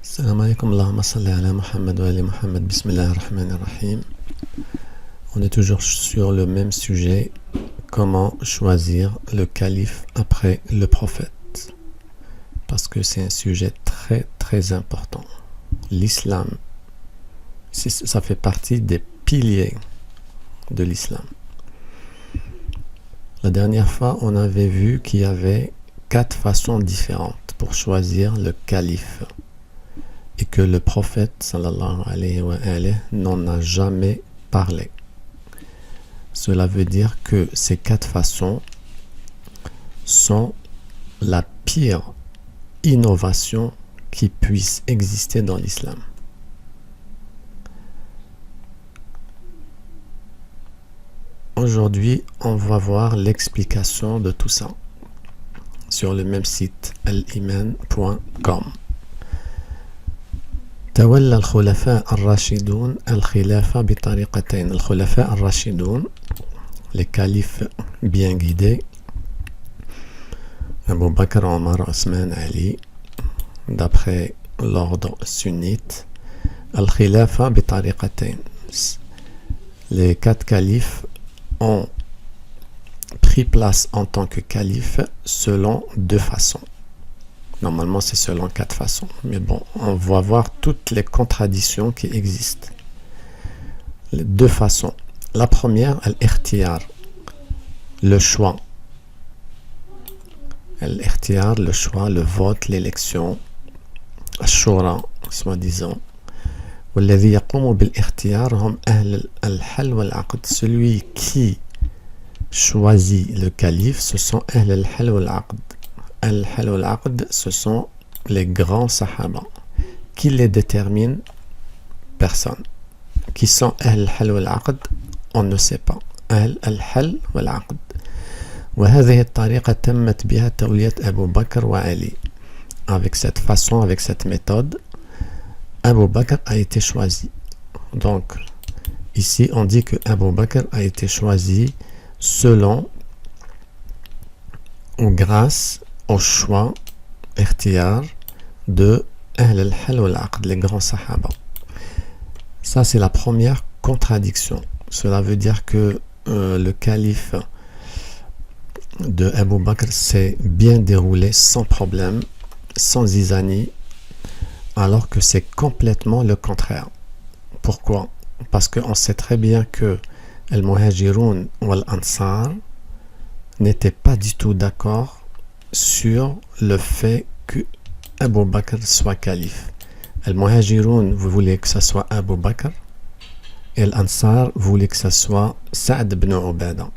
Salam alaikum, Allahumma salli ala Muhammad wa ali Muhammad, bismillah ar-Rahman ar-Rahim. On est toujours sur le même sujet, comment choisir le calife après le prophète. Parce que c'est un sujet très très important. L'islam, ça fait partie des piliers de l'islam. La dernière fois, on avait vu qu'il y avait 4 façons différentes pour choisir le calife. Et que le prophète sallallahu alayhi wa alayhi n'en a jamais parlé. Cela veut dire que ces 4 façons sont la pire innovation qui puisse exister dans l'islam. Aujourd'hui, on va voir l'explication de tout ça sur le même site aliman.com. تولى الخلفاء الراشدون الخلافة بطريقتين. الخلفاء الراشدون, les califes bien guidés, Abu Bakr, Omar, Osman, Ali, d'après l'ordre sunnite. Al-Khilafa bitariqatain. Les 4 califes ont pris place en tant que califes selon 2 façons. Normalement, c'est selon 4 façons. Mais bon, on va voir toutes les contradictions qui existent. Les 2 façons. La première, al-ikhtiyar, le choix. Al-ikhtiyar, le choix, le vote, l'élection. Al-shura, soi-disant. والذي يقوم بالاختيار هم أهل الحل والعقد. Celui qui choisit le calife, ce sont أهل الحل والعقد. Al-Hal wal-Aqd, ce sont les grands sahaba. Qui les détermine? Personne. Qui sont Al-Hal wal-Aqd? On ne sait pas. Al-Hal wal-Aqd. وهذه الطريقة تمت بها تولية أبو بكر وعلي. Avec cette façon, avec cette méthode, Abu Bakr a été choisi. Donc, ici, on dit que Abu Bakr a été choisi selon ou grâce au choix, ikhtiyar, de Ahl al-Hal wal-Aqd, les grands sahaba. Ça, c'est la première contradiction. Cela veut dire que le calife de Abu Bakr s'est bien déroulé sans problème, sans zizanie, alors que c'est complètement le contraire. Pourquoi? Parce qu'on sait très bien que al-Muhajirun wal-Ansar n'étaient pas du tout d'accord sur le fait que Abu Bakr soit calife. Al-Muhajirun voulait que ce soit Abu Bakr et l'Ansar voulait que ce soit Sa'd ibn Ubada.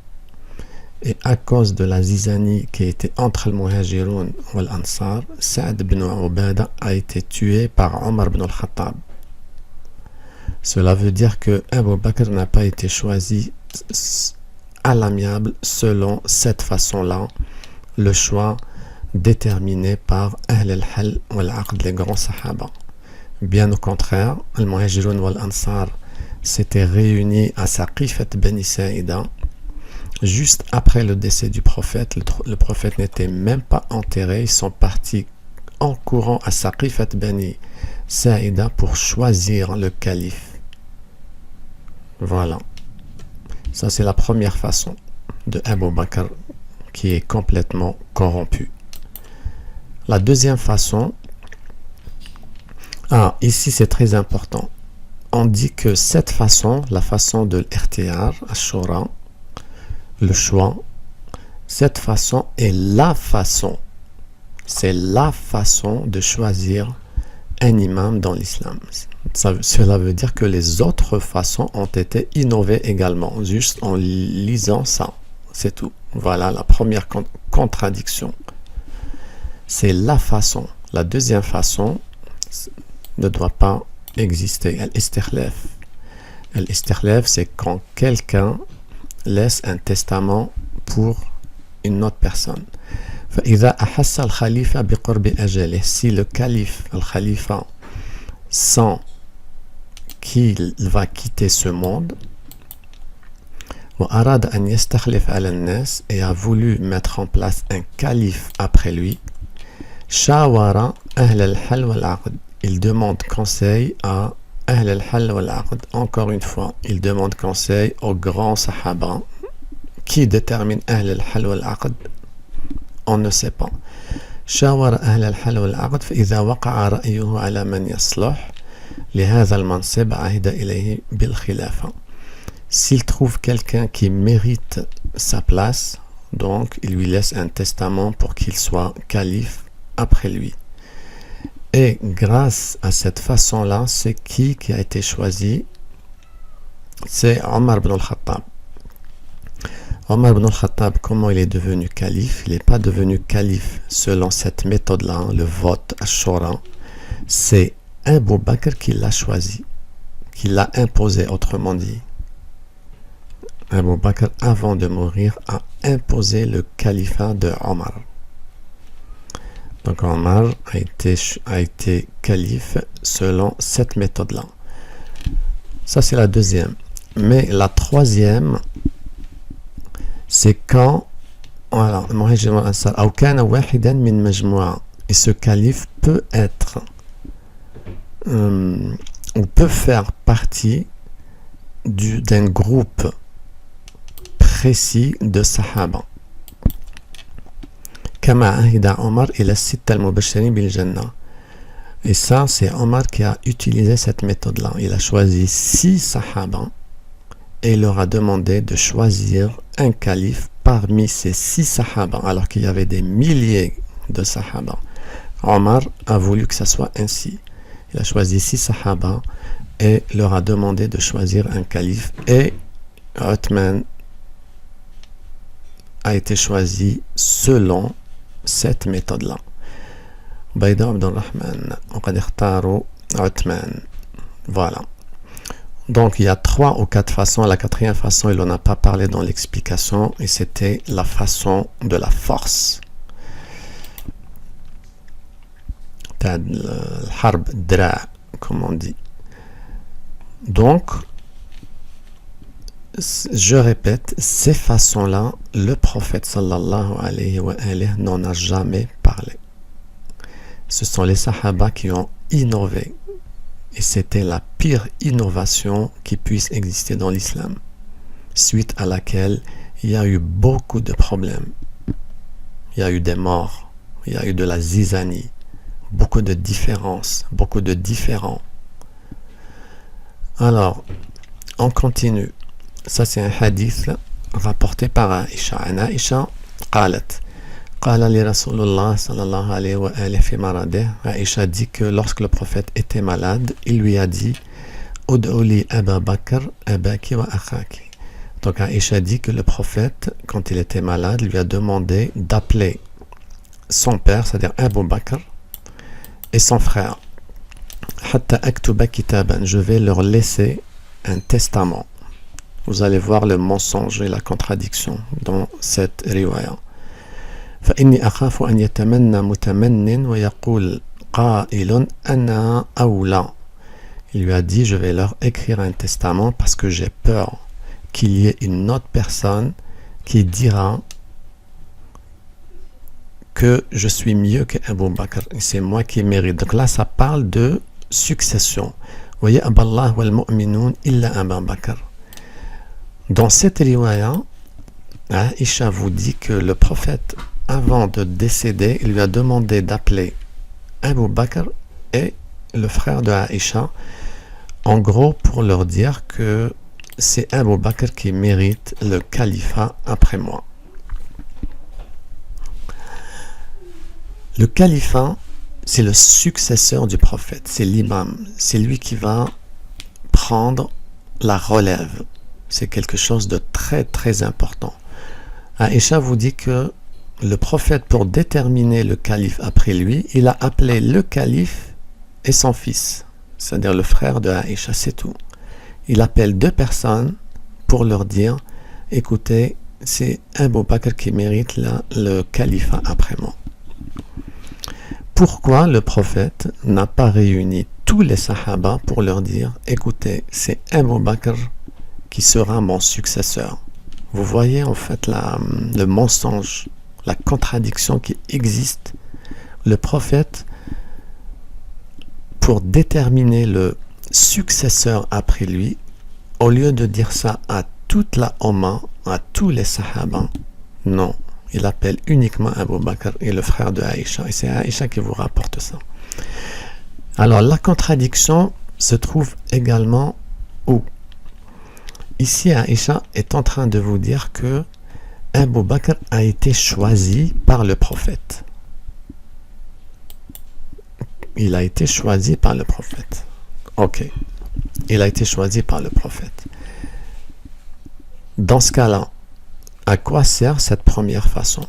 Et à cause de la zizanie qui était entre Al-Muhajirun et l'Ansar, Sa'd ibn Ubada a été tué par Omar ibn al-Khattab. Cela veut dire que Abu Bakr n'a pas été choisi à l'amiable selon cette façon-là, le choix déterminé par Ahl al-Hal wal-Aqd, les grands sahaba. Bien au contraire, al-Muhajirun wal-Ansar s'étaient réunis à Saqifat Bani Sa'ida juste après le décès du prophète. Le prophète n'était même pas enterré. Ils sont partis en courant à Saqifat Bani Sa'ida pour choisir le calife. Voilà. Ça, c'est la première façon de Abu Bakr qui est complètement corrompu. La deuxième façon, ici c'est très important. On dit que cette façon, la façon de l'ikhtiyar, al-shura, le choix, cette façon est la façon. C'est la façon de choisir un imam dans l'islam. Cela veut dire que les autres façons ont été innovées également, juste en lisant ça. C'est tout. Voilà la première contradiction. C'est la façon. La deuxième façon ne doit pas exister. Al-istikhlaf. Al-istikhlaf, c'est quand quelqu'un laisse un testament pour une autre personne. فإذا أحس الخليفة بقرب أجله. Si le calife, al-khalifa, sent qu'il va quitter ce monde, وأراد أن يستخلف على الناس, et a voulu mettre en place un calife après lui, شاور أهل الحل والعقد. il demande conseil à Ahl al-Hal wal-Aqd. Encore une fois, il demande conseil aux grands Sahaba. Qui détermine Ahl al-Hal wal-Aqd? On ne sait pas. شاور أهل الحل والعقد فإذا وقع رأيه على من يصلح لهذا المنصب عهد إليه بالخلافة. S'il trouve quelqu'un qui mérite sa place, donc il lui laisse un testament pour qu'il soit calife après lui. Et grâce à cette façon-là, c'est qui a été choisi? C'est Omar ibn al-Khattab. Omar ibn al-Khattab, comment il est devenu calife? Il n'est pas devenu calife selon cette méthode-là, le vote à Shura. C'est Abu Bakr qui l'a choisi, qui l'a imposé, autrement dit. Abu Bakr, avant de mourir, a imposé le califat de Omar. Donc Omar a été calife selon cette méthode-là. Ça, c'est la deuxième. Mais la troisième, c'est quand, voilà, et ce calife peut être ou peut faire partie d'un groupe précis de Sahaba. Kama ahida Omar ila sitta al-mubashirin bil Jannah. Et ça, c'est Omar qui a utilisé cette méthode-là. Il a choisi 6 Sahaba et il leur a demandé de choisir un calife parmi ces 6 Sahaba, alors qu'il y avait des milliers de Sahaba. Omar a voulu que ça soit ainsi. Il a choisi 6 Sahaba et leur a demandé de choisir un calife, et Uthman a été choisi selon cette méthode-là. Bayda Abdurrahman, وقد اختاروا Uthman. Voilà. Donc il y a 3 ou 4 façons. La 4e façon, il n'en a pas parlé dans l'explication, et c'était la façon de la force. Harb dra, comme on dit. Donc, je répète, ces façons-là, le prophète sallallahu alayhi wa alayhi n'en a jamais parlé. Ce sont les Sahaba qui ont innové. Et c'était la pire innovation qui puisse exister dans l'islam, suite à laquelle il y a eu beaucoup de problèmes. Il y a eu des morts, il y a eu de la zizanie, beaucoup de différences, beaucoup de différends. Alors, on continue. Ça, c'est un hadith rapporté par Aïcha. Aïcha قالت قال لي رسول الله صلى الله عليه وآله في مرضه. Aïcha dit que lorsque le prophète était malade, il lui a dit ud'u li Aba Bakr abaki wa akhaki. Donc Aïcha dit que le prophète, quand il était malade, lui a demandé d'appeler son père, c'est-à-dire Abu Bakr, et son frère. Hatta aktuba kitaban, je vais leur laisser un testament. Vous allez voir le mensonge et la contradiction dans cette riwaya. فإني أخاف أن يتمنى متمن ويقول قائل أنا أولى. Il lui a dit, je vais leur écrire un testament parce que j'ai peur qu'il y ait une autre personne qui dira que je suis mieux que Abu Bakr, et c'est moi qui mérite. Donc là, ça parle de succession. Voyez, Aballah wal mu'minun illa Abu Bakr. Dans cette riwaya, Aïcha vous dit que le prophète, avant de décéder, il lui a demandé d'appeler Abu Bakr et le frère de Aïcha, en gros pour leur dire que c'est Abu Bakr qui mérite le califat après moi. Le califat, c'est le successeur du prophète, c'est l'imam, c'est lui qui va prendre la relève. C'est quelque chose de très très important. Aïcha vous dit que le prophète, pour déterminer le calife après lui, il a appelé le calife et son fils, c'est-à-dire le frère de Aïcha, c'est tout. Il appelle 2 personnes pour leur dire, écoutez, c'est Abu Bakr qui mérite le califat après moi. Pourquoi le prophète n'a pas réuni tous les sahaba pour leur dire, écoutez, c'est Abu Bakr qui sera mon successeur? Vous voyez en fait le mensonge, la contradiction qui existe. Le prophète pour déterminer le successeur après lui, au lieu de dire ça à toute la Ummah, à tous les Sahaba, non, il appelle uniquement Abu Bakr et le frère de Aïcha, et c'est Aïcha qui vous rapporte ça. Alors la contradiction se trouve également où? Ici, Aïcha est en train de vous dire que Abu Bakr a été choisi par le prophète. Il a été choisi par le prophète. Ok. Il a été choisi par le prophète. Dans ce cas-là, à quoi sert cette première façon?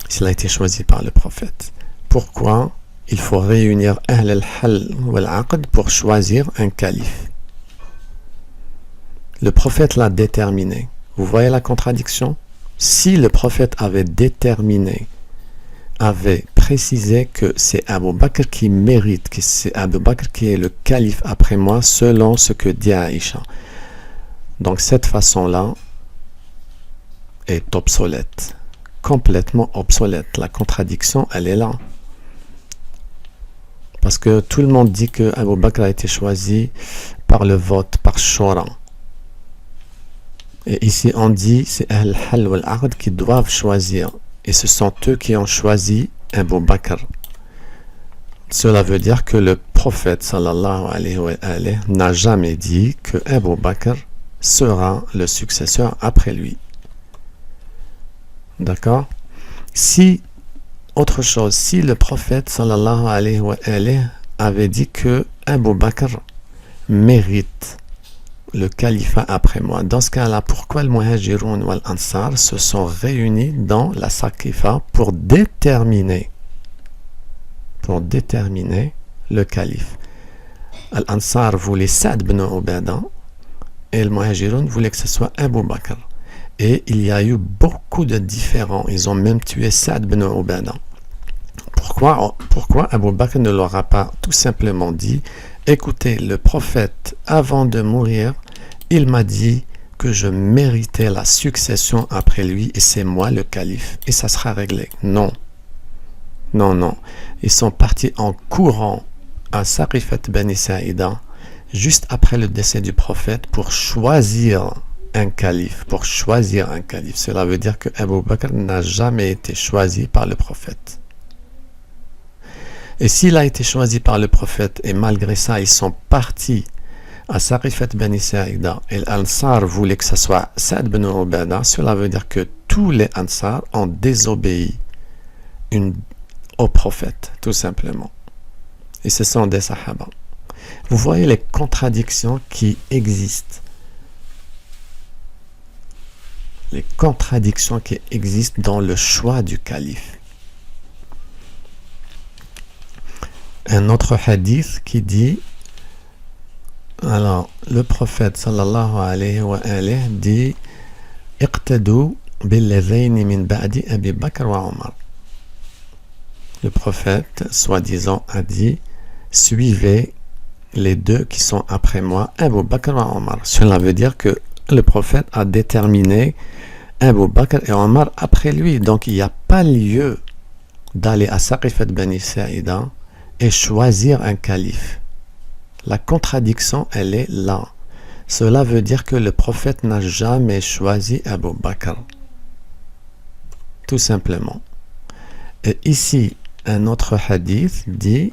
S'il a été choisi par le prophète, pourquoi il faut réunir Ahl al-Hal wal-Aqd pour choisir un calife? Le prophète l'a déterminé. Vous voyez la contradiction? Si le prophète avait déterminé, avait précisé que c'est Abu Bakr qui mérite, que c'est Abu Bakr qui est le calife après moi, selon ce que dit Aïcha. Donc cette façon-là est obsolète, complètement obsolète. La contradiction, elle est là. Parce que tout le monde dit que Abu Bakr a été choisi par le vote, par Shura. Et ici on dit c'est Ahl al-Hal wal-Aqd qui doivent choisir. Et ce sont eux qui ont choisi Abu Bakr. Cela veut dire que le prophète sallallahu alayhi wa alayhi n'a jamais dit que Abu Bakr sera le successeur après lui. D'accord? Si, autre chose, si le prophète sallallahu alayhi wa alayhi avait dit que Abu Bakr mérite le califat après moi, dans ce cas-là, pourquoi le Muhajirun ou l'Ansar se sont réunis dans la Saqifa pour déterminer le calife? L'Ansar voulait Sa'd ibn Ubadah et le Muhajirun voulait que ce soit Abu Bakr. Et il y a eu beaucoup de différends. Ils ont même tué Sa'd ibn Ubadah. Pourquoi Abu Bakr ne leur a pas tout simplement dit: écoutez, le prophète, avant de mourir, il m'a dit que je méritais la succession après lui et c'est moi le calife et ça sera réglé. Non. Ils sont partis en courant à Saqifat Bani Sa'ida juste après le décès du prophète pour choisir un calife. Cela veut dire que Abu Bakr n'a jamais été choisi par le prophète. Et s'il a été choisi par le prophète et malgré ça ils sont partis à Saqifat Bani Sa'ida et l'Ansar voulait que ce soit Sa'd ibn Ubadah, cela veut dire que tous les Ansar ont désobéi au prophète, tout simplement. Et ce sont des Sahaba. Vous voyez les contradictions qui existent. Les contradictions qui existent dans le choix du calife. Un autre hadith qui dit, alors le prophète sallallahu alayhi wa alayhi dit: iqtadu billadhayni min ba'di Abi Bakr wa Omar. Le prophète soi-disant a dit: suivez les deux qui sont après moi, Abu Bakr et Omar. Cela veut dire que le prophète a déterminé Abu Bakr et Omar après lui. Donc il n'y a pas lieu d'aller à Saqifat Bani Sa'ida et choisir un calife. La contradiction, elle est là. Cela veut dire que le prophète n'a jamais choisi Abu Bakr. Tout simplement. Et ici, un autre hadith dit,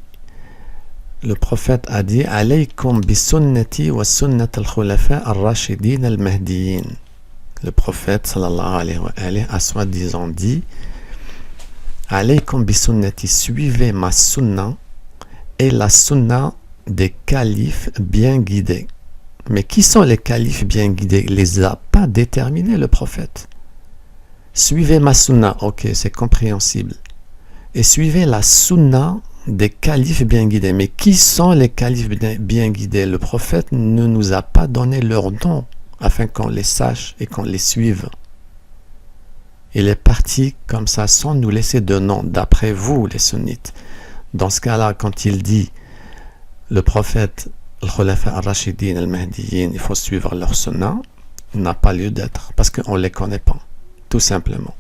le prophète a dit: alaykum bi sunnati wa sunnat al-khulafa ar-rashidin al-mahdiyyin. Le prophète sallallahu alayhi wa alayhi a soi-disant dit: alaykum bi sunnati, suivez ma sunna et la sunna des califes bien guidés. Mais qui sont les califes bien guidés? Il les a pas déterminés, le prophète. Suivez ma sunna, ok, c'est compréhensible. Et suivez la sunna des califes bien guidés. Mais qui sont les califes bien guidés? Le prophète ne nous a pas donné leur nom afin qu'on les sache et qu'on les suive. Il est parti comme ça sans nous laisser de nom, d'après vous les sunnites. Dans ce cas-là, quand il dit le prophète, al-Khulafa ar-Rashidin al-Mahdiyyin, il faut suivre leur sunna, n'a pas lieu d'être parce qu'on ne les connaît pas, tout simplement.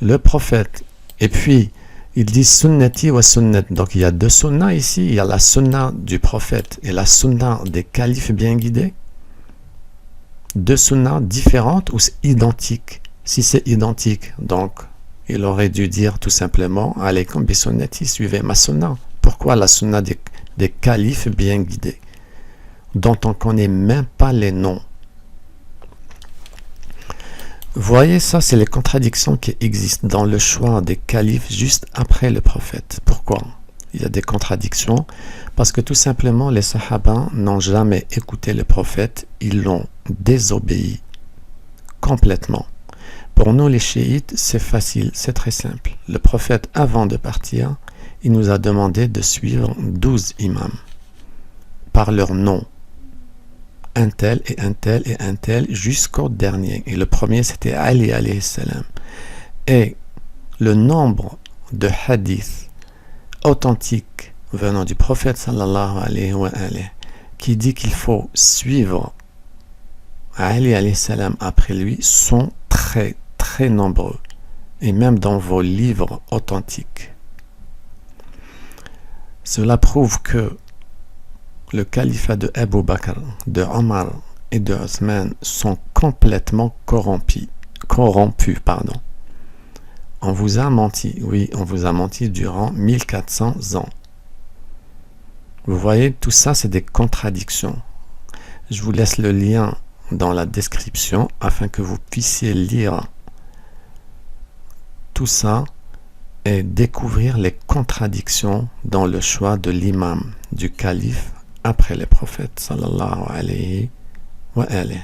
Le prophète, et puis Il dit sunnati wa sunnat. Donc il y a deux sunnas ici. Il y a la sunna du prophète et la sunna des califes bien guidés. Deux sunnas différentes ou identiques. Si c'est identique, donc il aurait dû dire tout simplement alaykum bi sunnati, suivez ma sunna. Pourquoi la sunna des califes bien guidés, dont on ne connaît même pas les noms? Vous voyez, ça, c'est les contradictions qui existent dans le choix des califes juste après le prophète. Pourquoi il y a des contradictions? Parce que tout simplement, les sahaba n'ont jamais écouté le prophète, ils l'ont désobéi complètement. Pour nous, les chiites, c'est facile, c'est très simple. Le prophète, avant de partir, il nous a demandé de suivre 12 imams par leur nom. Un tel et un tel et un tel jusqu'au dernier. Et le premier, c'était Ali alayhi salam. Et le nombre de hadiths authentiques venant du prophète sallallahu alayhi wa alayhi, qui dit qu'il faut suivre Ali alayhi salam après lui, sont très très nombreux. Et même dans vos livres authentiques. Cela prouve que le califat de Abu Bakr, de Omar et de Othman sont complètement corrompus. On vous a menti, oui, on vous a menti durant 1400 ans. Vous voyez, tout ça, c'est des contradictions. Je vous laisse le lien dans la description afin que vous puissiez lire tout ça et découvrir les contradictions dans le choix de l'imam, du calife, après les prophètes sallallahu alayhi wa alayhi.